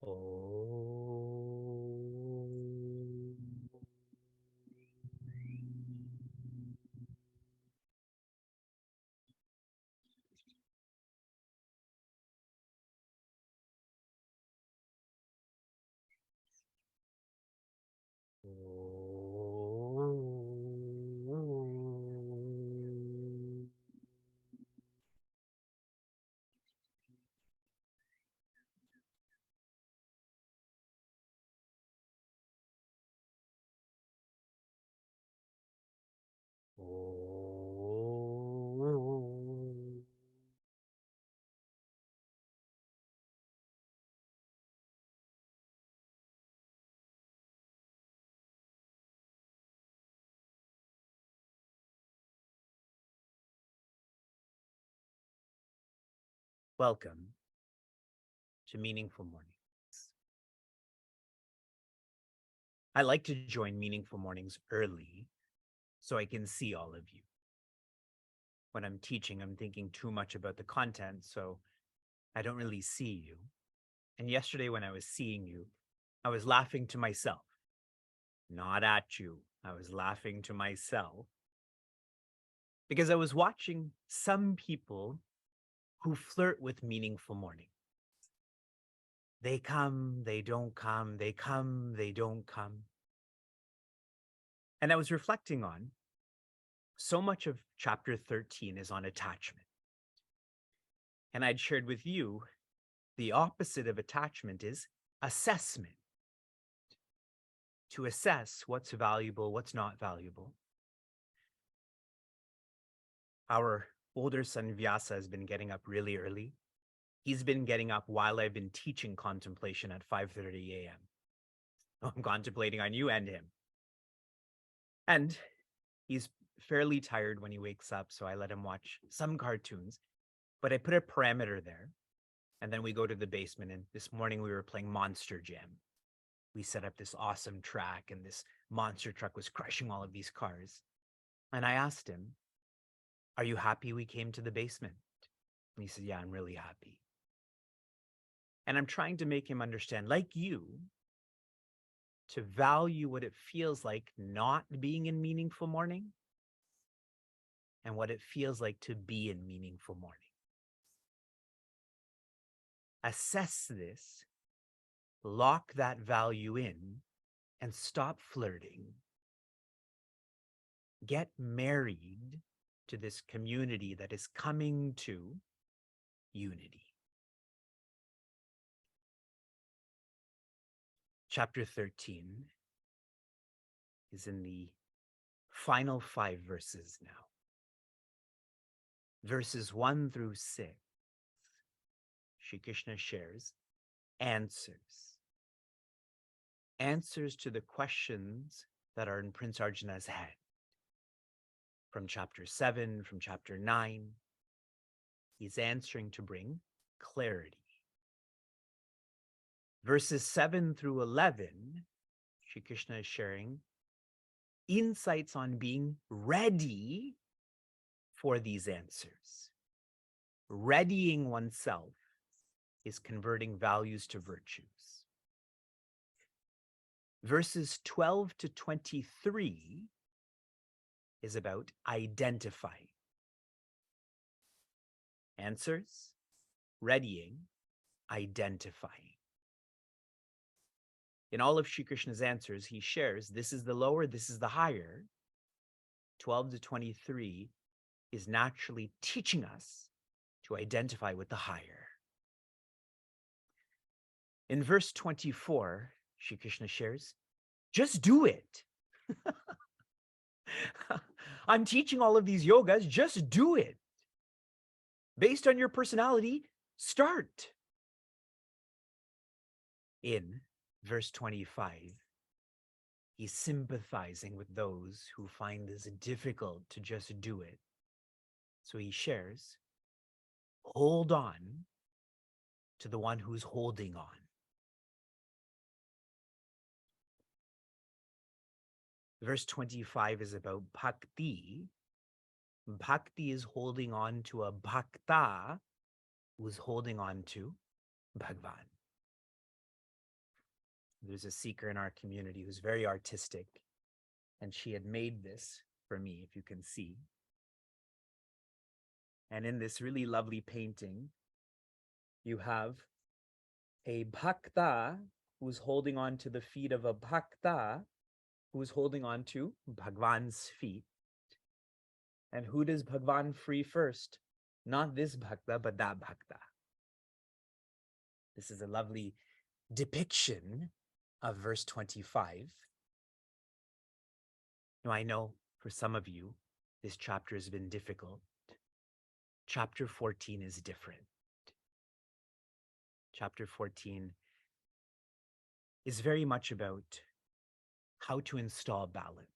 Om. Om. Om. Welcome to Meaningful Mornings. I like to join Meaningful Mornings early so I can see all of you. When I'm teaching, I'm thinking too much about the content, so I don't really see you. And yesterday, when I was seeing you, I was laughing to myself, not at you. I was laughing to myself because I was watching some people who flirt with meaningful morning. They come, they don't come, they come, they don't come. And I was reflecting on so much of chapter 13 is on attachment. And I'd shared with you the opposite of attachment is assessment. To assess what's valuable, what's not valuable. Our older son Vyasa has been getting up really early. He's been getting up while I've been teaching contemplation at 5:30 a.m. I'm contemplating on you and him. And he's fairly tired when he wakes up, so I let him watch some cartoons, but I put a parameter there. And then we go to the basement, and this morning we were playing Monster Jam. We set up this awesome track, and this monster truck was crushing all of these cars. And I asked him, "Are you happy we came to the basement?" And he said, "Yeah, I'm really happy." And I'm trying to make him understand, like you, to value what it feels like not being in meaningful morning and what it feels like to be in meaningful morning. Assess this, lock that value in, and stop flirting. Get married to this community that is coming to unity. Chapter 13 is in the final 5 verses now. Verses 1 through 6, Shri Krishna shares answers. Answers to the questions that are in Prince Arjuna's head. From chapter 7, from chapter 9, he's answering to bring clarity. Verses 7 through 11, Shri Krishna is sharing insights on being ready for these answers. Readying oneself is converting values to virtues. Verses 12 to 23 is about identifying. Answers, readying, identifying. In all of Shri Krishna's answers, he shares this is the lower, this is the higher. 12 to 23 is naturally teaching us to identify with the higher. In verse 24, Shri Krishna shares, just do it. I'm teaching all of these yogas, just do it. Based on your personality, start. In verse 25, he's sympathizing with those who find this difficult to just do it. So he shares, hold on to the one who's holding on. Verse 25 is about bhakti. Bhakti is holding on to a bhakta who's holding on to Bhagwan. There's a seeker in our community who's very artistic, and she had made this for me, if you can see. And in this really lovely painting, you have a bhakta who's holding on to the feet of a bhakta who's holding on to Bhagwan's feet. And who does Bhagwan free first? Not this bhakta, but that bhakta. This is a lovely depiction of verse 25. Now, I know for some of you, this chapter has been difficult. Chapter 14 is different. Chapter 14 is very much about how to install balance.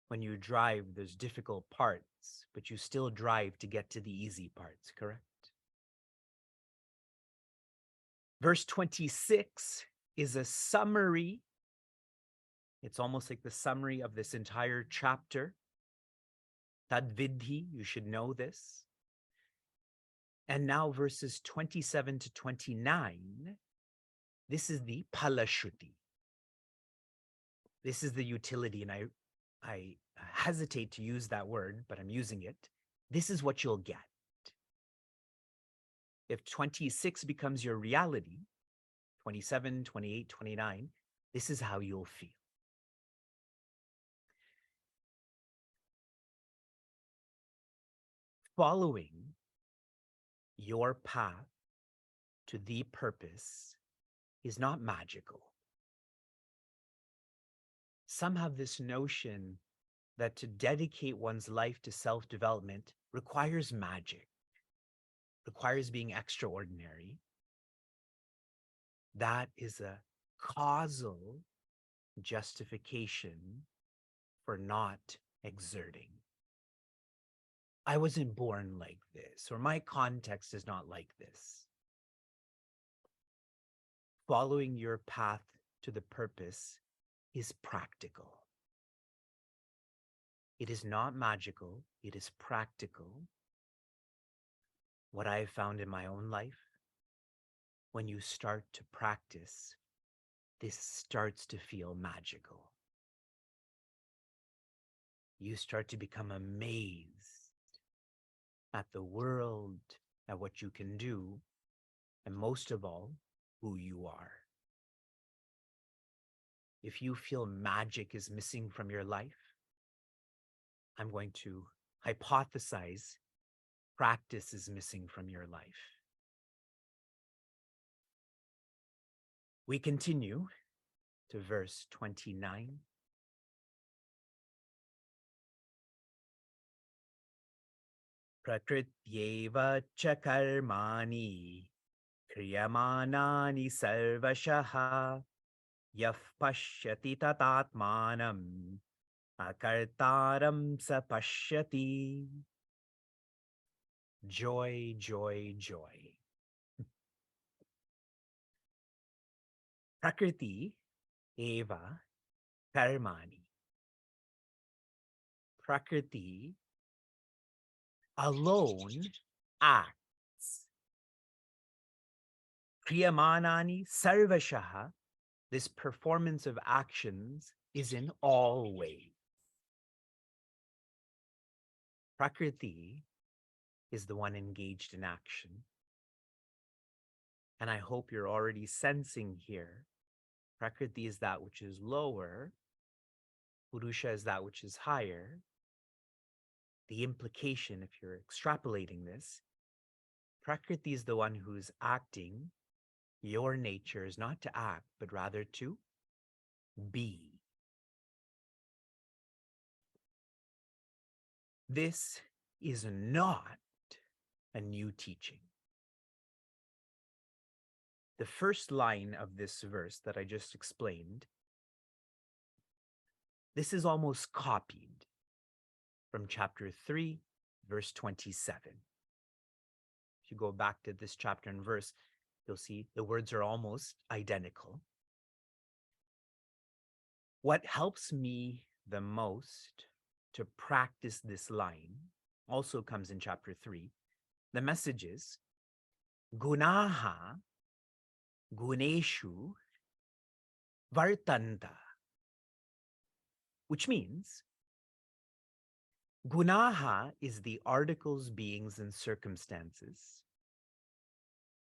When you drive, there's difficult parts, but you still drive to get to the easy parts, correct? Verse 26 is a summary. It's almost like the summary of this entire chapter. Tad vidhi, you should know this. And now verses 27 to 29, this is the Palashruti. This is the utility, and I hesitate to use that word, but I'm using it. This is what you'll get. If 26 becomes your reality, 27, 28, 29, this is how you'll feel. Following your path to the purpose is not magical. Some have this notion that to dedicate one's life to self-development requires magic, requires being extraordinary. That is a causal justification for not exerting. I wasn't born like this, or my context is not like this. Following your path to the purpose is practical. It is not magical, it is practical. What I have found in my own life, when you start to practice, this starts to feel magical. You start to become amazed at the world, at what you can do, and most of all, who you are. If you feel magic is missing from your life, I'm going to hypothesize practice is missing from your life. We continue to verse 29. Prakrityeva cha karmani kriyamanani sarvashaha yaf pashyati tatatmanam akartaram sa pashyati. Joy, joy, joy. Prakriti eva karmani. Prakriti alone acts. Kriyamanani sarvashaha, this performance of actions is in all ways. Prakriti is the one engaged in action. And I hope you're already sensing here, Prakriti is that which is lower, Purusha is that which is higher. The implication, if you're extrapolating this, Prakriti is the one who's acting. Your nature is not to act, but rather to be. This is not a new teaching. The first line of this verse that I just explained, this is almost copied from chapter 3, verse 27. If you go back to this chapter and verse, you'll see the words are almost identical. What helps me the most to practice this line also comes in chapter 3. The message is, gunaha guneshu vartanta, which means gunaha is the articles, beings, and circumstances.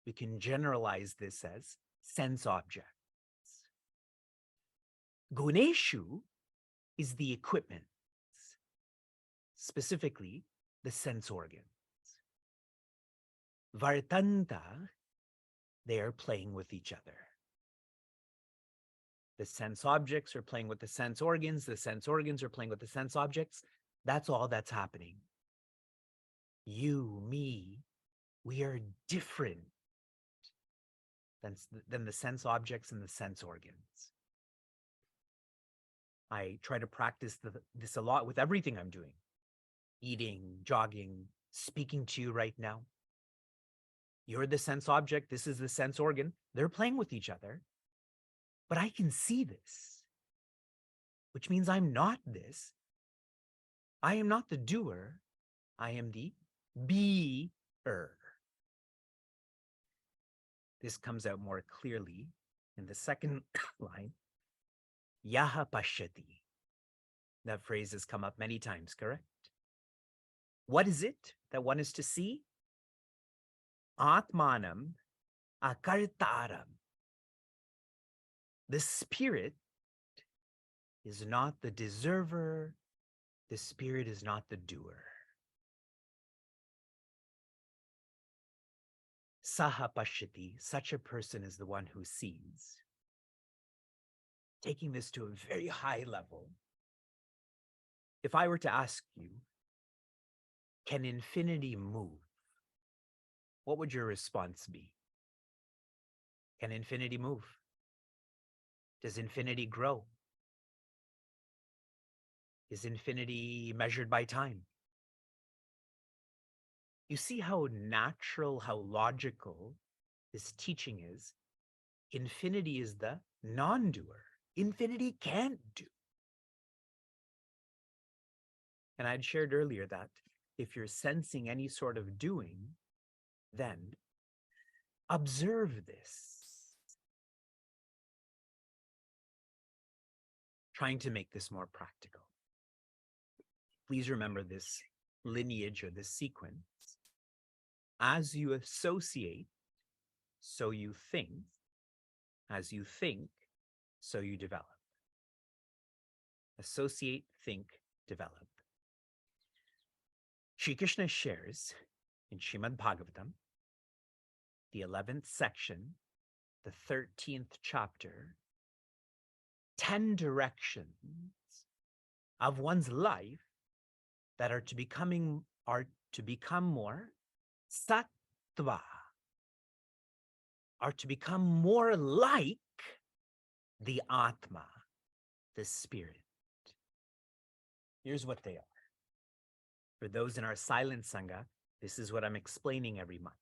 We can generalize this as sense objects. Guneshu is the equipment, specifically the sense organs. Vartanta, they are playing with each other. The sense objects are playing with the sense organs are playing with the sense objects. That's all that's happening. You, me, we are different than the sense objects and the sense organs. I try to practice this a lot with everything I'm doing. Eating, jogging, speaking to you right now. You're the sense object. This is the sense organ. They're playing with each other. But I can see this, which means I'm not this. I am not the doer. I am the be-er. This comes out more clearly in the second line. Yaha pashyati. That phrase has come up many times, correct? What is it that one is to see? Atmanam akartaram. The spirit is not the deserver. The spirit is not the doer. Saha pashyati, such a person is the one who sees. Taking this to a very high level, if I were to ask you, can infinity move? What would your response be? Can infinity move? Does infinity grow? Is infinity measured by time? You see how natural, how logical this teaching is. Infinity is the non-doer. Infinity can't do. And I'd shared earlier that if you're sensing any sort of doing, then observe this. Trying to make this more practical. Please remember this lineage or this sequence. As you associate, so you think. As you think, so you develop. Associate, think, develop. Shri Krishna shares in Srimad Bhagavatam, the 11th section, the 13th chapter, 10 directions of one's life that are to become more sattva, are to become more like the Atma, the spirit. Here's what they are. For those in our silent Sangha, this is what I'm explaining every month.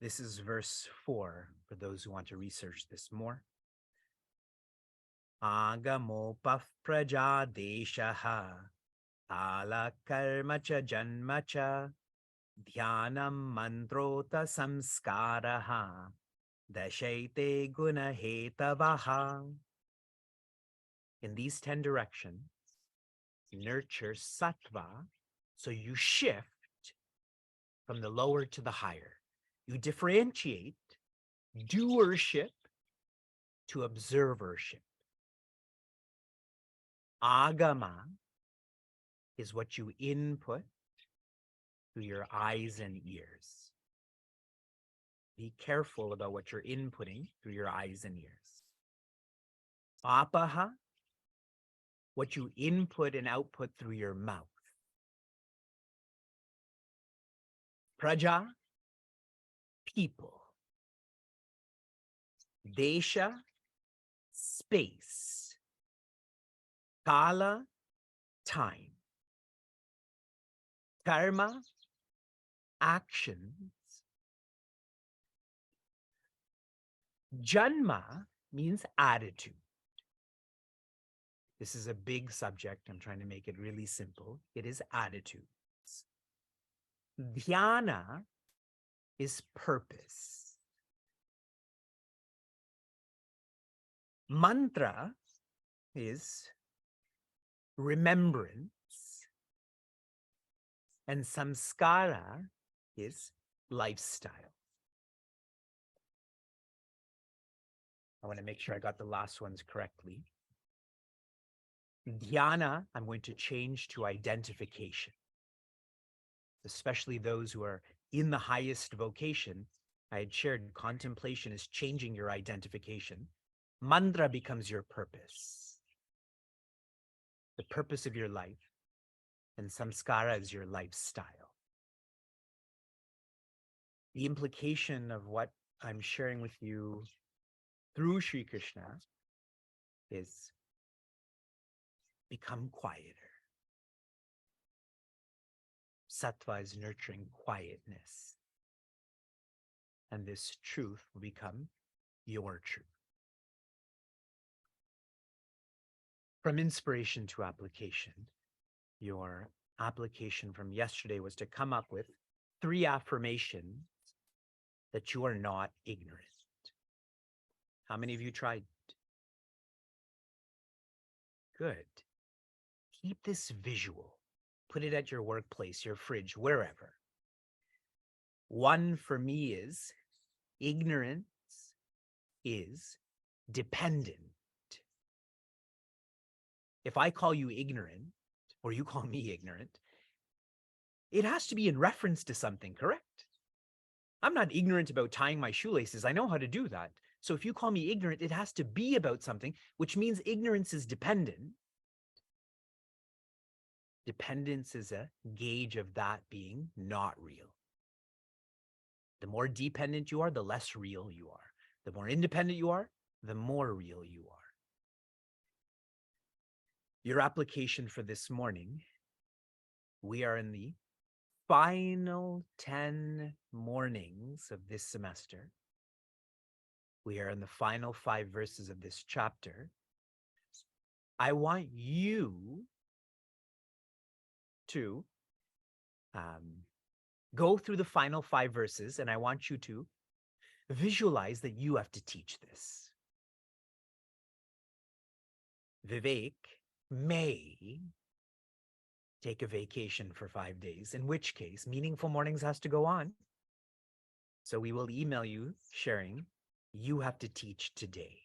This is verse 4 for those who want to research this more. Agamopah praja deshaha ala karma cha janma cha dhyanam mantrota samskaraha dashaite guna hetavaha. In these 10 directions, nurture sattva, so you shift from the lower to the higher. You differentiate doership to observership. Agama is what you input through your eyes and ears. Be careful about what you're inputting through your eyes and ears. Apaha, what you input and output through your mouth. Praja, people. Desha, space. Kala, time. Karma, actions. Janma means attitude. This is a big subject. I'm trying to make it really simple. It is attitudes. Dhyana is purpose. Mantra is remembrance, and samskara is lifestyle. I want to make sure I got the last ones correctly. Dhyana, I'm going to change to identification, especially those who are in the highest vocation. I had shared contemplation is changing your identification. Mantra becomes your purpose, the purpose of your life, and samskara is your lifestyle. The implication of what I'm sharing with you through Sri Krishna is become quieter. Sattva is nurturing quietness. And this truth will become your truth. From inspiration to application, your application from yesterday was to come up with 3 affirmations that you are not ignorant. How many of you tried? Good. Keep this visual. Put it at your workplace, your fridge, wherever. 1 for me is ignorance is dependent. If I call you ignorant, or you call me ignorant, it has to be in reference to something, correct? I'm not ignorant about tying my shoelaces. I know how to do that. So if you call me ignorant, it has to be about something, which means ignorance is dependent. Dependence is a gauge of that being not real. The more dependent you are, the less real you are. The more independent you are, the more real you are. Your application for this morning, we are in the final 10 mornings of this semester. We are in the final 5 verses of this chapter. I want you to go through the final 5 verses, and I want you to visualize that you have to teach this. Vivek may take a vacation for 5 days, in which case Meaningful Mornings has to go on. So we will email you sharing, you have to teach today.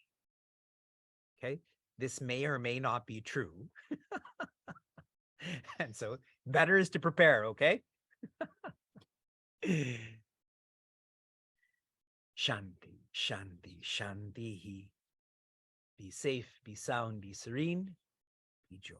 Okay? This may or may not be true. And so better is to prepare, okay? Shanti, Shanti, Shanti. Be safe, be sound, be serene, be joy.